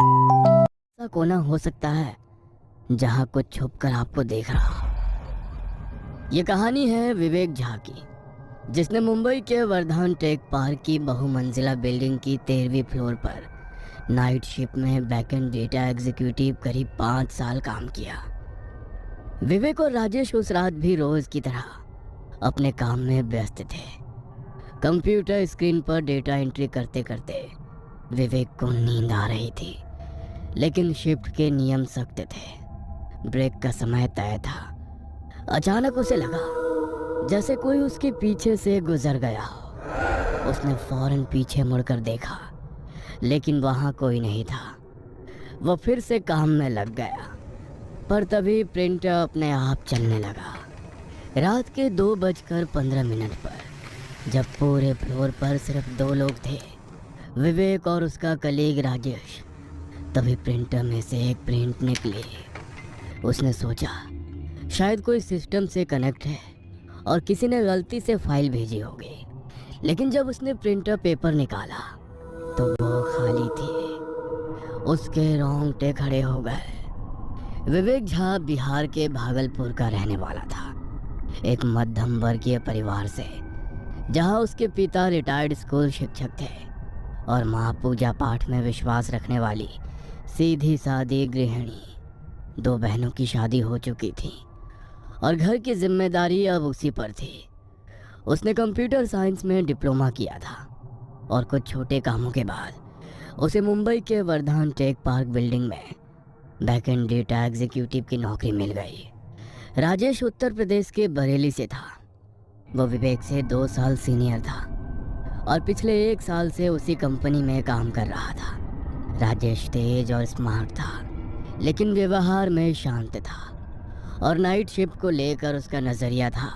ऐसा कोना हो सकता है जहां कुछ छुपकर आपको देख रहा हो। ये कहानी है विवेक झा की, जिसने मुंबई के वर्धान टेक पार्क की बहुमंजिला बिल्डिंग की 13वीं फ्लोर पर नाइट शिफ्ट में बैकएंड डेटा एग्जीक्यूटिव करीब 5 साल काम किया। विवेक और राजेश उस रात भी रोज की तरह अपने काम में व्यस्त थे। कंप्यूटर स्क्रीन पर डेटा एंट्री करते करते विवेक को नींद आ रही थी, लेकिन शिफ्ट के नियम सख्त थे। ब्रेक का समय तय था। अचानक उसे लगा जैसे कोई उसके पीछे से गुजर गया हो। उसने फौरन पीछे मुड़कर देखा, लेकिन वहां कोई नहीं था। वो फिर से काम में लग गया, पर तभी प्रिंटर अपने आप चलने लगा। रात के 2:15 पर जब पूरे फ्लोर पर सिर्फ 2 लोग थे, विवेक और उसका कलीग राजेश, तभी प्रिंटर में से एक प्रिंट निकली। उसने सोचा शायद कोई सिस्टम से कनेक्ट है और किसी ने गलती से फाइल भेजी होगी। लेकिन जब उसने प्रिंटर पेपर निकाला तो वो खाली थी। उसके रोंगटे खड़े हो गए। विवेक झा बिहार के भागलपुर का रहने वाला था, एक मध्यम वर्गीय परिवार से, जहां उसके पिता रिटायर्ड स्कूल शिक्षक थे और माँ पूजा पाठ में विश्वास रखने वाली सीधी सादी गृहिणी। 2 बहनों की शादी हो चुकी थी और घर की जिम्मेदारी अब उसी पर थी। उसने कंप्यूटर साइंस में डिप्लोमा किया था और कुछ छोटे कामों के बाद उसे मुंबई के वर्धान टेक पार्क बिल्डिंग में बैकएंड डेटा एग्जीक्यूटिव की नौकरी मिल गई। राजेश उत्तर प्रदेश के बरेली से था। वो विवेक से 2 साल सीनियर था और पिछले 1 साल से उसी कंपनी में काम कर रहा था। राजेश तेज और स्मार्ट था, लेकिन व्यवहार में शांत था और नाइट शिफ्ट को लेकर उसका नज़रिया था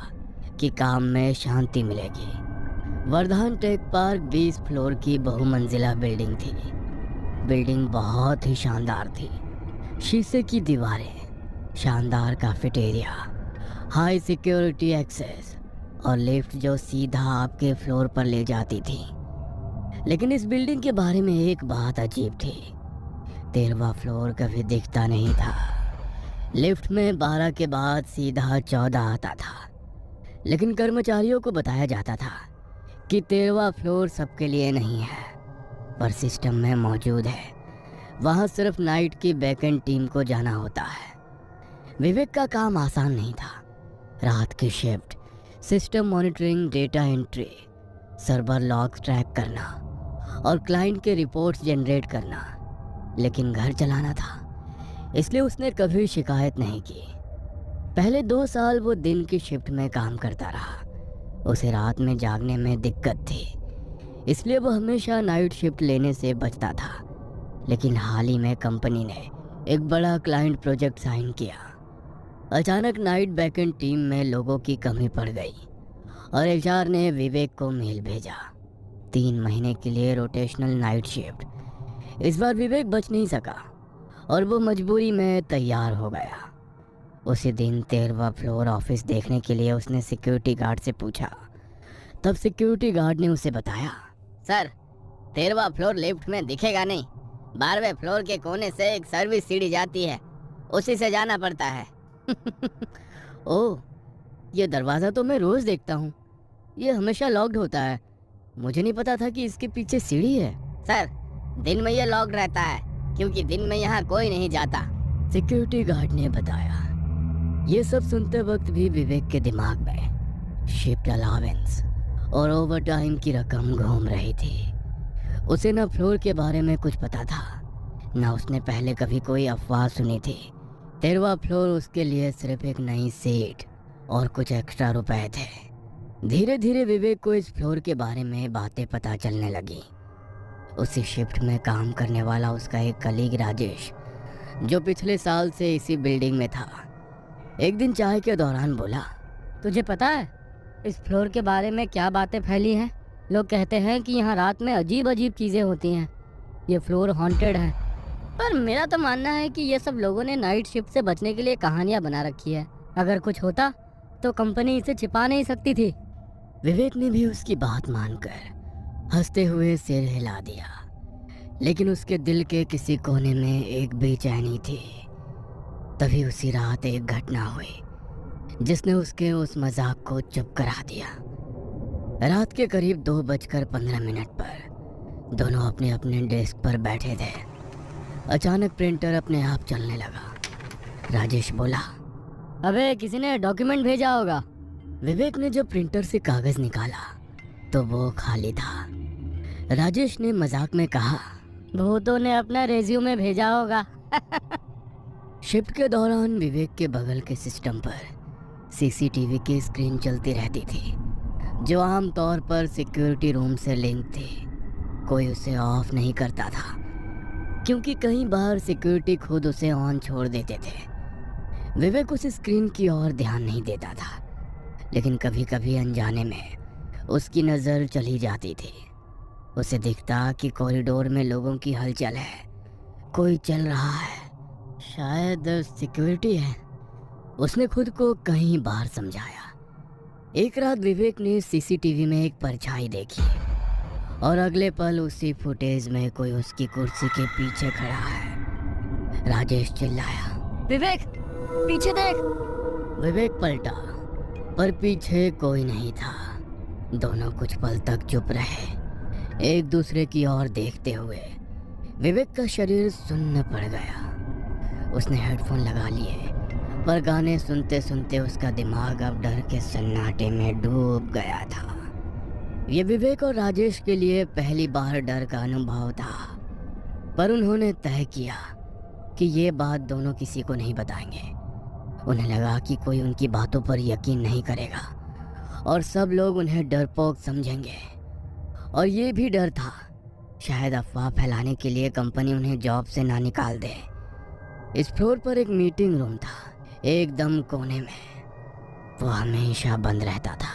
कि काम में शांति मिलेगी। वर्धान टेक पार्क 20 फ्लोर की बहुमंजिला बिल्डिंग थी। बिल्डिंग बहुत ही शानदार थी। शीशे की दीवारें, शानदार कैफेटेरिया, हाई सिक्योरिटी एक्सेस और लिफ्ट जो सीधा आपके फ्लोर पर ले जाती थी। लेकिन इस बिल्डिंग के बारे में एक बात अजीब थी। 13वां फ्लोर कभी दिखता नहीं था। लिफ्ट में 12 के बाद सीधा 14 आता था, लेकिन कर्मचारियों को बताया जाता था कि 13वां फ्लोर सबके लिए नहीं है, पर सिस्टम में मौजूद है। वहाँ सिर्फ नाइट की बैकएंड टीम को जाना होता है। विवेक का काम आसान नहीं था। रात की shift, system monitoring, data entry, server log track करना और क्लाइंट के रिपोर्ट्स जनरेट करना, लेकिन घर चलाना था, इसलिए उसने कभी शिकायत नहीं की। पहले 2 साल वो दिन की शिफ्ट में काम करता रहा। उसे रात में जागने में दिक्कत थी, इसलिए वो हमेशा नाइट शिफ्ट लेने से बचता था। लेकिन हाल ही में कंपनी ने एक बड़ा क्लाइंट प्रोजेक्ट साइन किया। अचानक नाइट बैकएंड टीम में लोगों की कमी पड़ गई और एचआर ने विवेक को मेल भेजा, 3 महीने के लिए रोटेशनल नाइट शिफ्ट। इस बार विवेक बच नहीं सका और वो मजबूरी में तैयार हो गया। उसी दिन 13वां फ्लोर ऑफिस देखने के लिए उसने सिक्योरिटी गार्ड से पूछा। तब सिक्योरिटी गार्ड ने उसे बताया, सर 13वां फ्लोर लिफ्ट में दिखेगा नहीं, 12वें फ्लोर के कोने से एक सर्विस सीढ़ी जाती है, उसी से जाना पड़ता है। ओह, ये दरवाज़ा तो मैं रोज़ देखता हूँ, ये हमेशा लॉक्ड होता है। मुझे नहीं पता था कि इसके पीछे सीढ़ी है। सर दिन में ये लॉक्ड रहता है, क्योंकि दिन में यहाँ कोई नहीं जाता, सिक्योरिटी गार्ड ने बताया। ये सब सुनते वक्त भी विवेक के दिमाग में शिफ्ट अलावेंस और ओवर टाइम की रकम घूम रही थी। उसे न फ्लोर के बारे में कुछ पता था, न उसने पहले कभी कोई अफवाह सुनी थी। 13वां फ्लोर उसके लिए सिर्फ एक नई सीट और कुछ एक्स्ट्रा रुपए थे। धीरे धीरे विवेक को इस फ्लोर के बारे में बातें पता चलने लगी। उसी शिफ्ट में काम करने वाला उसका एक कलीग राजेश, जो पिछले साल से इसी बिल्डिंग में था, एक दिन चाय के दौरान बोला, तुझे पता है इस फ्लोर के बारे में क्या बातें फैली हैं? लोग कहते हैं कि यहाँ रात में अजीब अजीब चीज़ें होती हैं, ये फ्लोर हॉन्टेड है। पर मेरा तो मानना है कि ये सब लोगों ने नाइट शिफ्ट से बचने के लिए कहानियाँ बना रखी है। अगर कुछ होता तो कंपनी इसे छिपा नहीं सकती थी। विवेक ने भी उसकी बात मानकर हंसते हुए सिर हिला दिया, लेकिन उसके दिल के किसी कोने में एक बेचैनी थी। तभी उसी रात एक घटना हुई जिसने उसके उस मजाक को चुप करा दिया। रात के करीब 2:15 पर दोनों अपने अपने डेस्क पर बैठे थे। अचानक प्रिंटर अपने आप चलने लगा। राजेश बोला, अबे किसी ने डॉक्यूमेंट भेजा होगा। विवेक ने जब प्रिंटर से कागज निकाला तो वो खाली था। राजेश ने मजाक में कहा, भूतों ने अपना रेज्यूमे भेजा होगा। शिफ्ट के दौरान विवेक के बगल के सिस्टम पर सीसीटीवी की स्क्रीन चलती रहती थी जो आमतौर पर सिक्योरिटी रूम से लिंक थी। कोई उसे ऑफ नहीं करता था क्योंकि कई बार सिक्योरिटी खुद उसे ऑन छोड़ देते थे। विवेक उस स्क्रीन की ओर ध्यान नहीं देता था, लेकिन कभी कभी अनजाने में उसकी नज़र चली जाती थी। उसे दिखता कि कॉरिडोर में लोगों की हलचल है, कोई चल रहा है, शायद सिक्योरिटी है। उसने खुद को कई बार समझाया। एक रात विवेक ने सीसीटीवी में एक परछाई देखी और अगले पल उसी फुटेज में कोई उसकी कुर्सी के पीछे खड़ा है। राजेश चिल्लाया, विवेक पीछे देख। विवेक पलटा पर पीछे कोई नहीं था। दोनों कुछ पल तक चुप रहे, एक दूसरे की ओर देखते हुए। विवेक का शरीर सुन्न पड़ गया। उसने हेडफोन लगा लिए पर गाने सुनते सुनते उसका दिमाग अब डर के सन्नाटे में डूब गया था। ये विवेक और राजेश के लिए पहली बार डर का अनुभव था, पर उन्होंने तय किया कि ये बात दोनों किसी को नहीं बताएंगे। उन्हें लगा कि कोई उनकी बातों पर यकीन नहीं करेगा और सब लोग उन्हें डरपोक समझेंगे। और ये भी डर था, शायद अफवाह फैलाने के लिए कंपनी उन्हें जॉब से ना निकाल दे। इस फ्लोर पर एक मीटिंग रूम था, एकदम कोने में। वो हमेशा बंद रहता था।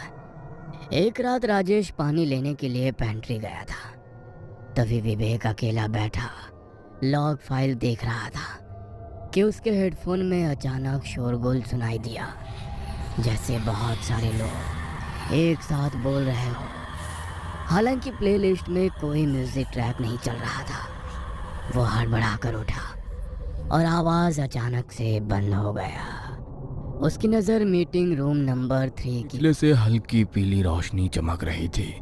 एक रात राजेश पानी लेने के लिए पेंट्री गया था। तभी विवेक अकेला बैठा लॉग फाइल देख रहा था कि उसके हेडफोन में अचानक शोरगुल सुनाई दिया, जैसे बहुत सारे लोग एक साथ बोल रहे हो। हालांकि प्लेलिस्ट में कोई म्यूजिक ट्रैक नहीं चल रहा था। वो हड़बड़ा कर उठा और आवाज़ अचानक से बंद हो गया। उसकी नज़र मीटिंग रूम नंबर 3 की से हल्की पीली रोशनी चमक रही थी,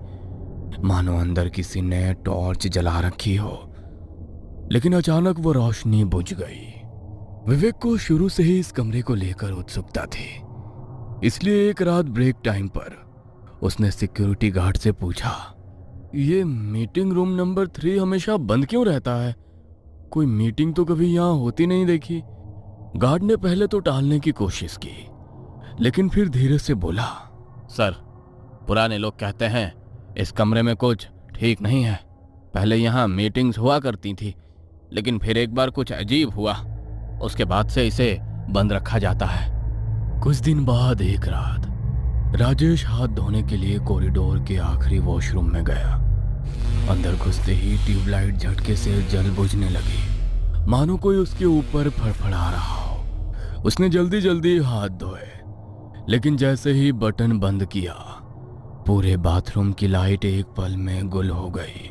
मानो अंदर किसी ने टॉर्च जला रखी हो। लेकिन अचानक वो रोशनी बुझ गई। विवेक को शुरू से ही इस कमरे को लेकर उत्सुकता थी, इसलिए एक रात ब्रेक टाइम पर उसने सिक्योरिटी गार्ड से पूछा, ये मीटिंग रूम नंबर 3 हमेशा बंद क्यों रहता है? कोई मीटिंग तो कभी यहाँ होती नहीं देखी। गार्ड ने पहले तो टालने की कोशिश की, लेकिन फिर धीरे से बोला, सर, पुराने लोग कहते हैं इस कमरे में कुछ ठीक नहीं है। पहले यहाँ मीटिंग्स हुआ करती थी, लेकिन फिर एक बार कुछ अजीब हुआ, उसके बाद से इसे बंद रखा जाता है। कुछ दिन बाद एक रात राजेश हाथ धोने के लिए कॉरिडोर के आखिरी वॉशरूम में गया। अंदर घुसते ही ट्यूबलाइट झटके से जल बुझने लगी, मानो कोई उसके ऊपर फड़फड़ा रहा हो। उसने जल्दी जल्दी हाथ धोए, लेकिन जैसे ही बटन बंद किया, पूरे बाथरूम की लाइट एक पल में गुल हो गई।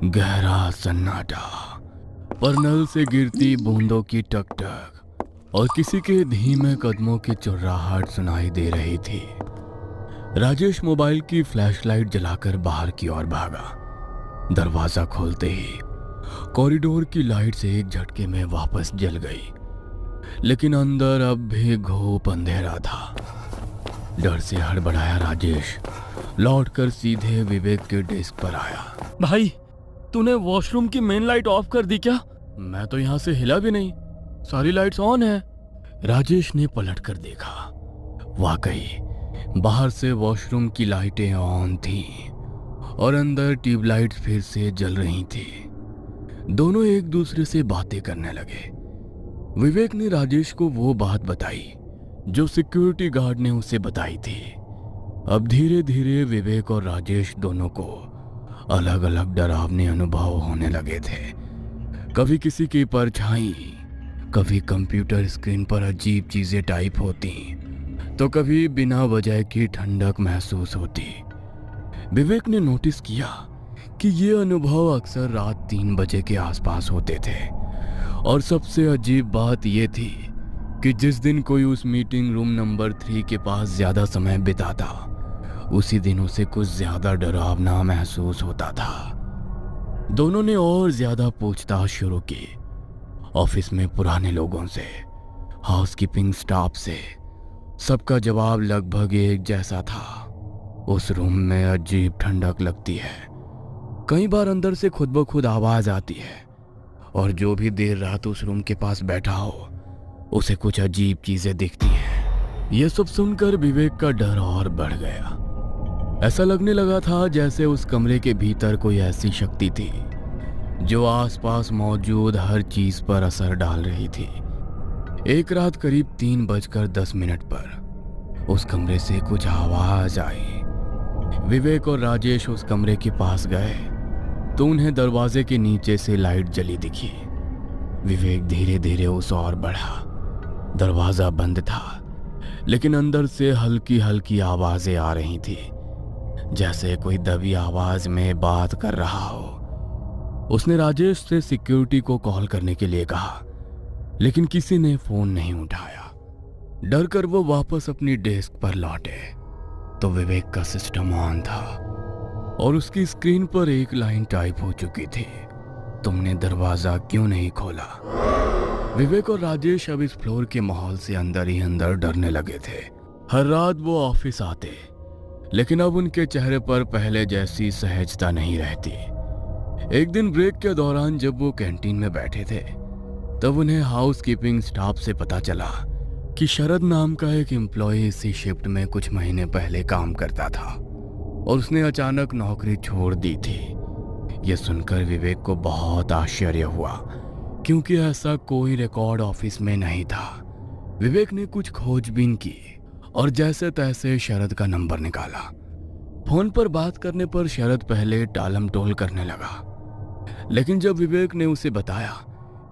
गहरा सन्नाटा, पर नल से गिरती बूंदों की टकटक और किसी के धीमे कदमों की चुर्राहट सुनाई दे रही थी। राजेश मोबाइल की फ्लैशलाइट जलाकर बाहर की ओर भागा। दरवाजा खोलते ही कॉरिडोर की लाइट से एक झटके में वापस जल गई, लेकिन अंदर अब भी घोप अंधेरा था। डर से हड़बड़ाया राजेश लौटकर सीधे विवेक के डेस्क पर आया। भाई, तूने वॉशरूम की मेन लाइट ऑफ कर दी क्या? मैं तो यहाँ से हिला भी नहीं, सारी लाइट्स ऑन है। राजेश ने पलट कर देखा। वाकई बाहर से वॉशरूम की लाइटें ऑन थीं और अंदर ट्यूबलाइट्स फिर से जल रही थी। दोनों एक दूसरे से बातें करने लगे। विवेक ने राजेश को वो बात बताई जो सिक्योरिटी गार्ड ने उसे बताई थी। अब धीरे धीरे विवेक और राजेश दोनों को अलग अलग डरावने अनुभव होने लगे थे। कभी किसी की परछाई, कभी कंप्यूटर स्क्रीन पर अजीब चीजें टाइप होती, तो कभी बिना वजह की ठंडक महसूस होती। विवेक ने नोटिस किया कि ये अनुभव अक्सर रात 3 बजे के आसपास होते थे। और सबसे अजीब बात ये थी कि जिस दिन कोई उस मीटिंग रूम नंबर 3 के पास ज्यादा समय बिताता, उसी दिन उसे कुछ ज्यादा डरावना महसूस होता था। दोनों ने और ज्यादा पूछताछ शुरू की। ऑफिस में पुराने लोगों से, हाउसकीपिंग स्टाफ से, सबका जवाब लगभग एक जैसा था। उस रूम में अजीब ठंडक लगती है। कई बार अंदर से खुद ब खुद आवाज आती है और जो भी देर रात उस रूम के पास बैठा हो उसे कुछ अजीब चीजें दिखती हैं। यह सब सुनकर विवेक का डर और बढ़ गया। ऐसा लगने लगा था जैसे उस कमरे के भीतर कोई ऐसी शक्ति थी जो आसपास मौजूद हर चीज पर असर डाल रही थी। एक रात करीब 3:10 पर उस कमरे से कुछ आवाज आई। विवेक और राजेश उस कमरे के पास गए तो उन्हें दरवाजे के नीचे से लाइट जली दिखी। विवेक धीरे धीरे उस ओर बढ़ा। दरवाजा बंद था, लेकिन अंदर से हल्की हल्की आवाजें आ रही थी, जैसे कोई दबी आवाज में बात कर रहा हो। उसने राजेश से सिक्योरिटी को कॉल करने के लिए कहा, लेकिन किसी ने फोन नहीं उठाया। डर कर वो वापस अपनी डेस्क पर लौटे तो विवेक का सिस्टम ऑन था और उसकी स्क्रीन पर एक लाइन टाइप हो चुकी थी, तुमने दरवाजा क्यों नहीं खोला। विवेक और राजेश अब इस फ्लोर के माहौल से अंदर ही अंदर डरने लगे थे। हर रात वो ऑफिस आते, लेकिन अब उनके चेहरे पर पहले जैसी सहजता नहीं रहती। एक दिन ब्रेक के दौरान जब वो कैंटीन में बैठे थे, तब उन्हें हाउसकीपिंग स्टाफ से पता चला कि शरद नाम का एक एम्प्लॉय इसी शिफ्ट में कुछ महीने पहले काम करता था और उसने अचानक नौकरी छोड़ दी थी। यह सुनकर विवेक को बहुत आश्चर्य हुआ, क्योंकि ऐसा कोई रिकॉर्ड ऑफिस में नहीं था। विवेक ने कुछ खोजबीन की और जैसे तैसे शरद का नंबर निकाला। फोन पर बात करने पर शरद पहले टालम टोल करने लगा, लेकिन जब विवेक ने उसे बताया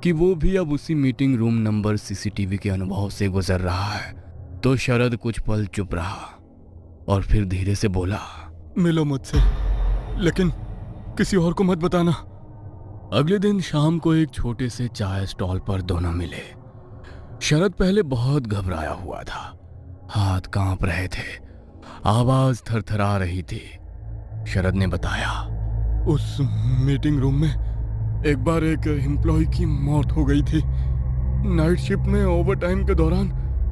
कि वो भी अब उसी मीटिंग रूम नंबर सीसीटीवी के अनुभव से गुजर रहा है, तो शरद कुछ पल चुप रहा और फिर धीरे से बोला, मिलो मुझसे, लेकिन किसी और को मत बताना। अगले दिन शाम को एक छोटे से चाय स्टॉल पर दोनों मिले। शरद पहले बहुत घबराया हुआ था, हाथ कांप रहे थे, आवाज थरथरा रही थी। शरद ने बताया, उस मीटिंग रूम में एक बार एक एम्प्लॉय की मौत हो गई थी। नाइट शिफ्ट में ओवर टाइम के दौरान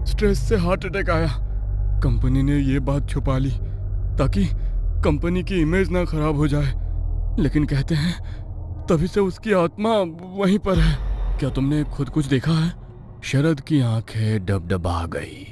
स्ट्रेस से हार्ट अटैक आया। कंपनी ने ये बात छुपा ली ताकि कंपनी की इमेज ना खराब हो जाए, लेकिन कहते हैं तभी से उसकी आत्मा वहीं पर है। क्या तुमने खुद कुछ देखा है? शरद की आंखें डबडबा गई।